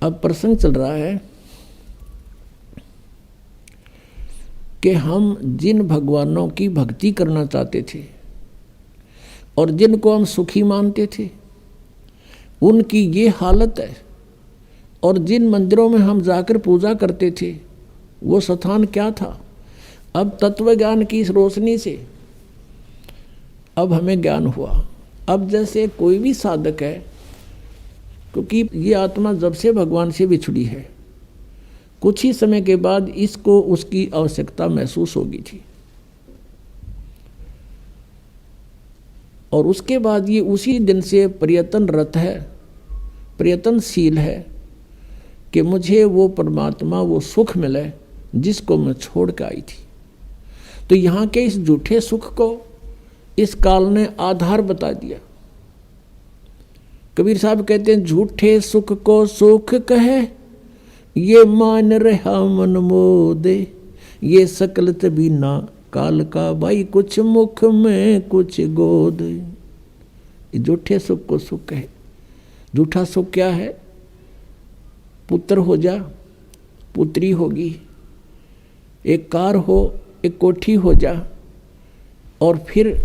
अब प्रसंग चल रहा है कि हम जिन भगवानों की भक्ति करना चाहते थे और जिनको हम सुखी मानते थे उनकी ये हालत है, और जिन मंदिरों में हम जाकर पूजा करते थे वो स्थान क्या था। अब तत्व ज्ञान की इस रोशनी से अब हमें ज्ञान हुआ। अब जैसे कोई भी साधक है, क्योंकि ये आत्मा जब से भगवान से बिछड़ी है, कुछ ही समय के बाद इसको उसकी आवश्यकता महसूस होगी थी, और उसके बाद ये उसी दिन से प्रयत्नरत है, प्रयत्नशील है कि मुझे वो परमात्मा, वो सुख मिले जिसको मैं छोड़ के आई थी। तो यहाँ के इस झूठे सुख को इस काल ने आधार बता दिया। कबीर साहब कहते हैं, झूठे सुख को सुख कहे ये मान रहा मन मोदे, ये सकल तबीना काल का भाई, कुछ मुख में कुछ गोद। ये झूठे सुख को सुख कहे। झूठा सुख क्या है? पुत्र हो जा, पुत्री होगी, एक कार हो, एक कोठी हो जा, और फिर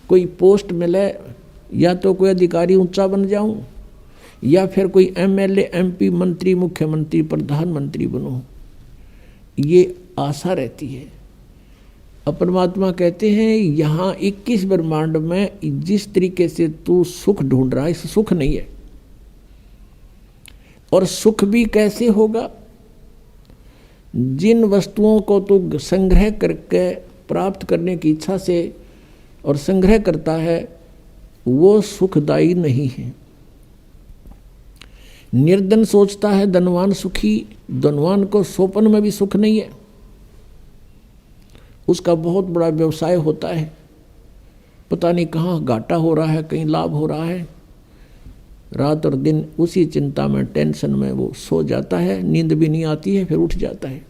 कोई पोस्ट मिले, या तो कोई अधिकारी ऊंचा बन जाऊं, या फिर कोई एमएलए, एमपी, मंत्री, मुख्यमंत्री, प्रधानमंत्री बनूं, ये आशा रहती है। अब परमात्मा कहते हैं यहाँ 21 ब्रह्मांड में जिस तरीके से तू सुख ढूंढ रहा है, इस सुख नहीं है। और सुख भी कैसे होगा? जिन वस्तुओं को तू संग्रह करके प्राप्त करने की इच्छा से और संग्रह करता है वो सुखदायी नहीं है। निर्धन सोचता है धनवान सुखी, धनवान को सोपन में भी सुख नहीं है। उसका बहुत बड़ा व्यवसाय होता है, पता नहीं कहाँ घाटा हो रहा है, कहीं लाभ हो रहा है, रात और दिन उसी चिंता में, टेंशन में वो सो जाता है, नींद भी नहीं आती है, फिर उठ जाता है।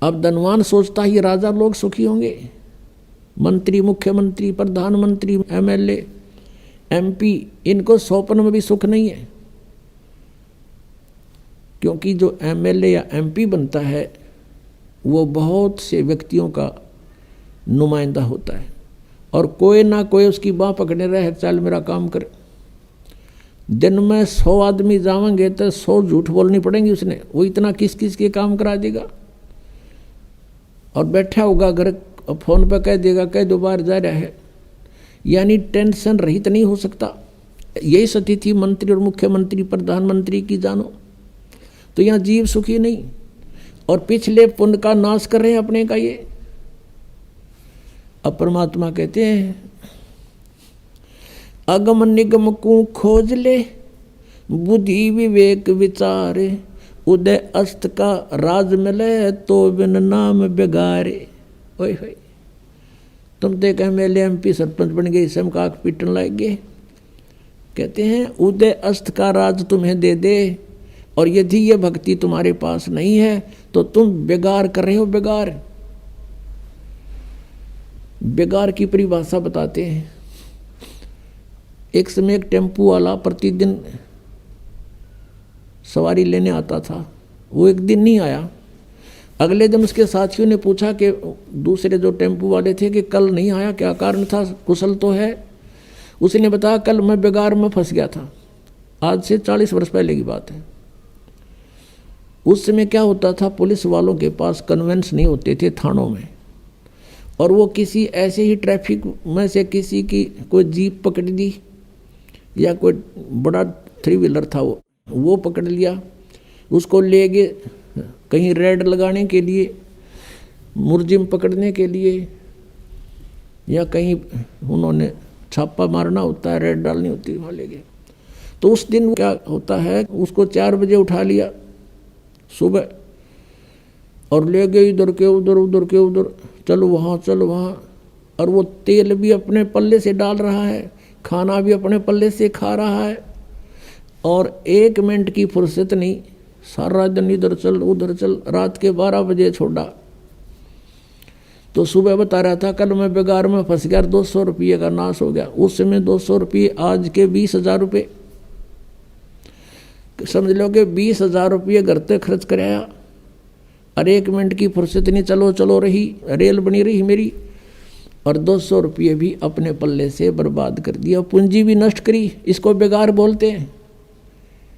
अब धनवान सोचता है ये राजा लोग सुखी होंगे, मंत्री, मुख्यमंत्री, प्रधानमंत्री, एमएलए, एमपी, इनको सोपन में भी सुख नहीं है। क्योंकि जो एमएलए या एमपी बनता है वो बहुत से व्यक्तियों का नुमाइंदा होता है, और कोई ना कोई उसकी बाँह पकड़ने रहे, चल मेरा काम कर। दिन में 100 आदमी जावेंगे तो 100 झूठ बोलनी पड़ेंगी उसने, वो इतना किस किस के काम करा देगा। और बैठा होगा घर, फोन पर कह देगा, कह दो बार जा रहा है, यानी टेंशन रहित नहीं हो सकता। यही स्थिति थी मंत्री और मुख्यमंत्री, प्रधानमंत्री की, जानो तो यहाँ जीव सुखी नहीं, और पिछले पुण्य का नाश कर रहे हैं अपने का ये। अब परमात्मा कहते हैं, अगम निगम को खोज ले, बुद्धि विवेक विचारे, उदय अस्त का राज मिले तो बिन नाम बेगारे। ओए होए, तुम तो कह मेले एमपी सरपंच बन गए, सब का पीटन लग गए। कहते हैं उदय अस्त का राज तुम्हें दे दे, और यदि ये भक्ति तुम्हारे पास नहीं है तो तुम बेगार कर रहे हो। बेगार, बेगार की परिभाषा बताते हैं। एक समय एक टेम्पू वाला प्रतिदिन सवारी लेने आता था, वो एक दिन नहीं आया। अगले दिन उसके साथियों ने पूछा कि दूसरे जो टेम्पू वाले थे कि कल नहीं आया, क्या कारण था, कुशल तो है? उसने बताया कल मैं बेगार में फंस गया था। आज से 40 वर्ष पहले की बात है। उस समय क्या होता था, पुलिस वालों के पास कन्वेंस नहीं होते थे थानों में, और वो किसी ऐसे ही ट्रैफिक में से किसी की कोई जीप पकड़ दी, या कोई बड़ा 3 व्हीलर था वो पकड़ लिया, उसको ले गए कहीं रेड लगाने के लिए, मुर्जिम पकड़ने के लिए, या कहीं उन्होंने छापा मारना होता है, रेड डालनी होती है, वहाँ ले गए। तो उस दिन क्या होता है, उसको 4 बजे उठा लिया सुबह, और ले गए इधर के उधर, उधर के उधर, चलो वहाँ चलो वहाँ। और वो तेल भी अपने पल्ले से डाल रहा है, खाना भी अपने पल्ले से खा रहा है, और 1 मिनट की फुर्सत नहीं, सारा दिन इधर चल उधर चल। रात के 12 बजे छोड़ा तो सुबह बता रहा था कल मैं बेगार में फंस गया, 200 रुपये का नाश हो गया। उस समय 200 रुपये आज के 20,000 रुपये। समझ लो कि 20,000 रुपये घर तक खर्च कराया और 1 मिनट की फुर्सत नहीं, चलो चलो रही, रेल बनी रही मेरी, और 200 रुपये भी अपने पल्ले से बर्बाद कर दिया, पूंजी भी नष्ट करी। इसको बेकार बोलते हैं,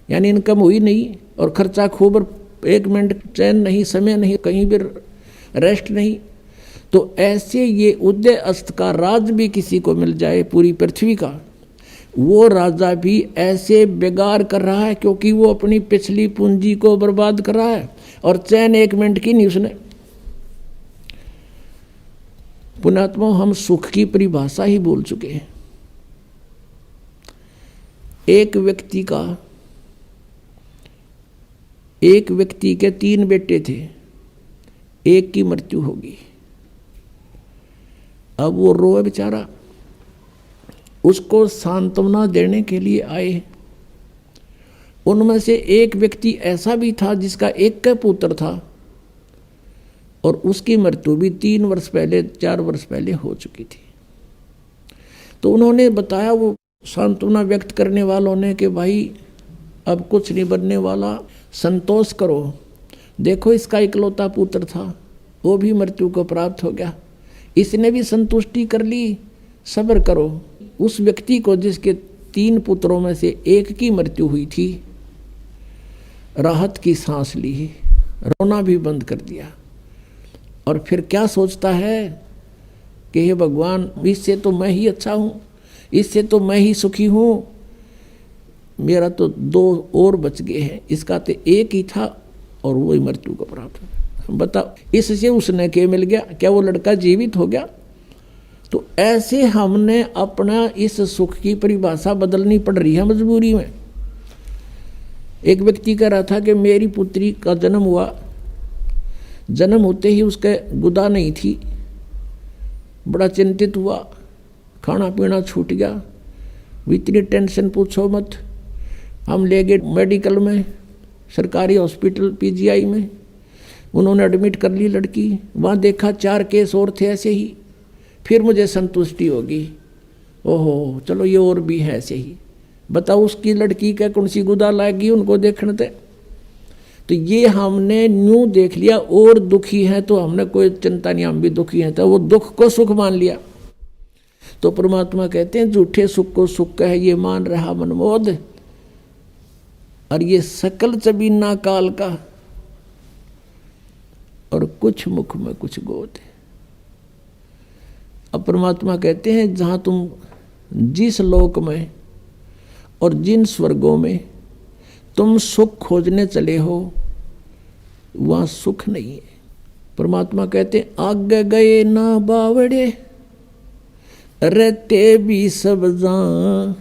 यानी इनकम हुई नहीं और खर्चा खूब, 1 मिनट चैन नहीं, समय नहीं, कहीं भी रेस्ट नहीं। तो ऐसे ये उदय अस्त का राज भी किसी को मिल जाए पूरी पृथ्वी का, वो राजा भी ऐसे बेगार कर रहा है, क्योंकि वो अपनी पिछली पूंजी को बर्बाद कर रहा है और चैन 1 मिनट की नहीं उसने। पुण्यात्मा, हम सुख की परिभाषा ही भूल चुके हैं। एक व्यक्ति के 3 बेटे थे, एक की मृत्यु होगी। अब वो रोए बेचारा, उसको सांत्वना देने के लिए आए। उनमें से एक व्यक्ति ऐसा भी था जिसका एक का पुत्र था और उसकी मृत्यु भी 3 वर्ष पहले, 4 वर्ष पहले हो चुकी थी। तो उन्होंने बताया, वो सांत्वना व्यक्त करने वालों ने, कि भाई अब कुछ नहीं बनने वाला, संतोष करो, देखो इसका इकलौता पुत्र था, वो भी मृत्यु को प्राप्त हो गया, इसने भी संतुष्टि कर ली, सब्र करो। उस व्यक्ति को जिसके 3 पुत्रों में से एक की मृत्यु हुई थी, राहत की सांस ली, रोना भी बंद कर दिया, और फिर क्या सोचता है कि हे भगवान, इससे तो मैं ही अच्छा हूँ, इससे तो मैं ही सुखी हूँ, मेरा तो 2 और बच गए हैं, इसका तो एक ही था और वही मृत्यु को प्राप्त हो गया। बताओ, इससे उसने क्या मिल गया? क्या वो लड़का जीवित हो गया? तो ऐसे हमने अपना इस सुख की परिभाषा बदलनी पड़ रही है मजबूरी में। एक व्यक्ति कह रहा था कि मेरी पुत्री का जन्म हुआ, जन्म होते ही उसके गुदा नहीं थी, बड़ा चिंतित हुआ, खाना पीना छूट गया, इतनी टेंशन पूछो मत। हम ले गए मेडिकल में, सरकारी हॉस्पिटल पीजीआई में, उन्होंने एडमिट कर ली लड़की, वहाँ देखा 4 केस और थे ऐसे ही, फिर मुझे संतुष्टि होगी, ओहो चलो ये और भी है ऐसे ही। बताओ उसकी लड़की का कौन सी गुदा लाएगी उनको देखने थे। तो ये हमने न्यू देख लिया, और दुखी है तो हमने कोई चिंता नहीं, हम भी दुखी हैं, तो वो दुख को सुख मान लिया। तो परमात्मा कहते हैं झूठे सुख को सुख कहे ये मान रहा मनमोद, और ये सकल चबीना काल का, और कुछ मुख में कुछ गोद। अब परमात्मा कहते हैं जहां तुम जिस लोक में और जिन स्वर्गों में तुम सुख खोजने चले हो, वहां सुख नहीं है। परमात्मा कहते हैं आगे गए ना बावड़े, रहते भी सब जान,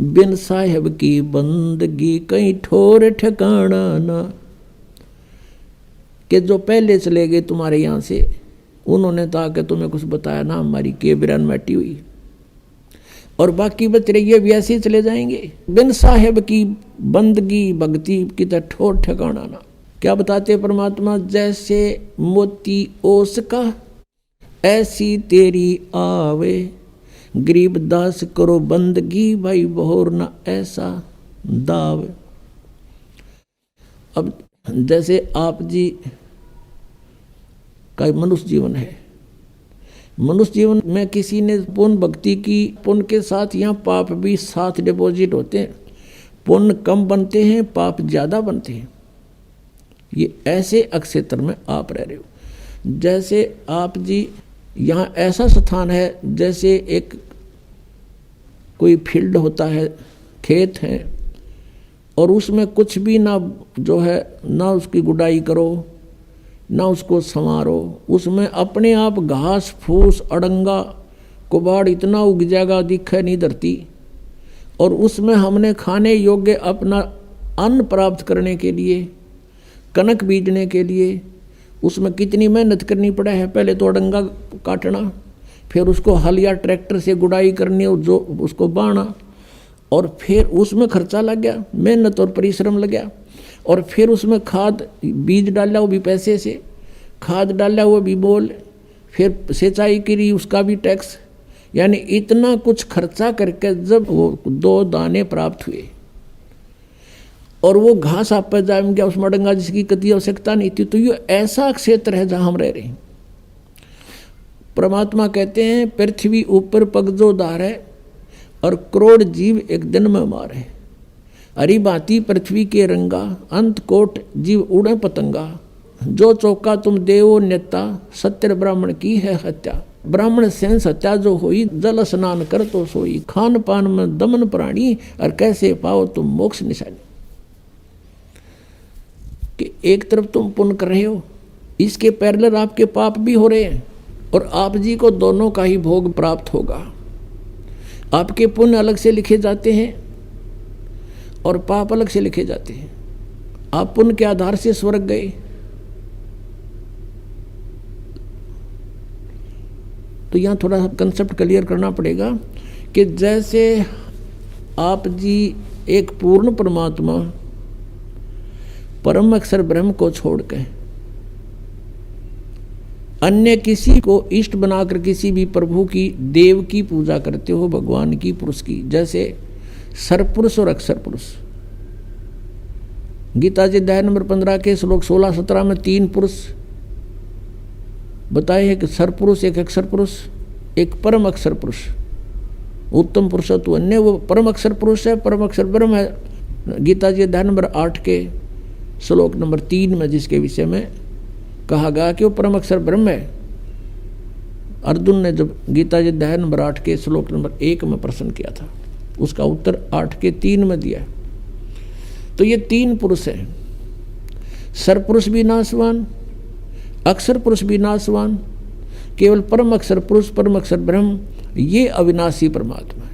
बिन साहेब की बंदगी कहीं ठोर ठिकाना ना। कि जो पहले चले गए तुम्हारे यहाँ से, उन्होंने तो आके तुम्हें कुछ बताया ना, हमारी के बिरान मैटी हुई, और बाकी बच रही है भी ऐसे ही चले जाएंगे। बिन साहेब की बंदगी भक्ति की तो ठोर ठिकाना ना। क्या बताते परमात्मा? जैसे मोती ओस का ऐसी तेरी आवे, गरीब दास करो बंदगी भाई बहोर ना ऐसा दाव। अब जैसे आप जी का मनुष्य जीवन है, मनुष्य जीवन में किसी ने पुण्य भक्ति की, पुण्य के साथ यहाँ पाप भी साथ डिपॉजिट होते हैं, पुण्य कम बनते हैं, पाप ज़्यादा बनते हैं। ये ऐसे अक्षेत्र में आप रह रहे हो। जैसे आप जी यहाँ ऐसा स्थान है, जैसे एक कोई फील्ड होता है, खेत है, और उसमें कुछ भी ना जो है, ना उसकी गुडाई करो, ना उसको संवारो, उसमें अपने आप घास फूस अड़ंगा कुबाड़ इतना उग जाएगा दिखे नहीं धरती, और उसमें हमने खाने योग्य अपना अन्न प्राप्त करने के लिए, कनक बीजने के लिए, उसमें कितनी मेहनत करनी पड़ा है। पहले तो अड़ंगा काटना, फिर उसको हल या ट्रैक्टर से गुड़ाई करनी, जो उसको बाना, और फिर उसमें खर्चा लग गया, मेहनत और परिश्रम लग गया, और फिर उसमें खाद बीज डाला, वो भी पैसे से, खाद डाला वो भी बोल, फिर सिंचाई करी उसका भी टैक्स, यानी इतना कुछ खर्चा करके जब वो 2 दाने प्राप्त हुए, और वो घास आप पर जाम गया, उसमें डंगा जिसकी कति आवश्यकता नहीं थी। तो ये ऐसा क्षेत्र है जहाँ हम रह रहे हैं। परमात्मा कहते हैं पृथ्वी ऊपर पग जो धारे और करोड़ जीव एक दिन में मारे। हरी भांति पृथ्वी के रंगा, अंत कोट जीव उड़े पतंगा। जो चौका तुम देवो नेता, सत्य ब्राह्मण की है हत्या। ब्राह्मण सेंस हत्या जो हुई, जल स्नान कर तो सोई। खान पान में दमन प्राणी, और कैसे पाओ तुम मोक्ष निशानी। कि एक तरफ तुम पुण्य कर रहे हो, इसके पैरेलल आपके पाप भी हो रहे हैं, और आप जी को दोनों का ही भोग प्राप्त होगा। आपके पुण्य अलग से लिखे जाते हैं और पाप अलग से लिखे जाते हैं। आप पुण्य के आधार से स्वर्ग गए तो यहाँ थोड़ा कंसेप्ट क्लियर करना पड़ेगा कि जैसे आप जी एक पूर्ण परमात्मा परम अक्षर ब्रह्म को छोड़ के अन्य किसी को इष्ट बनाकर किसी भी प्रभु की, देव की पूजा करते हो, भगवान की, पुरुष की, जैसे सरपुरुष और अक्षर पुरुष। गीता जी अध्याय नंबर 15 के श्लोक 16-17 में 3 पुरुष बताए हैं कि सरपुरुष, एक अक्षर पुरुष, एक परम अक्षर पुरुष। उत्तम पुरुष तो अन्य वो परम अक्षर पुरुष है, परम अक्षर ब्रह्म है। गीता जी अध्याय नंबर 8 के श्लोक नंबर 3 में जिसके विषय में कहा गया कि वो परम अक्षर ब्रह्म है। अर्जुन ने जब गीता जी अध्याय नंबर 8 के श्लोक नंबर 1 में प्रश्न किया था, उसका उत्तर 8 के 3 में दिया। तो ये 3 पुरुष हैं, सरपुरुष भी नाशवान, अक्षर पुरुष भी नाशवान, केवल परम अक्षर पुरुष, परम अक्षर ब्रह्म, ये अविनाशी परमात्मा है।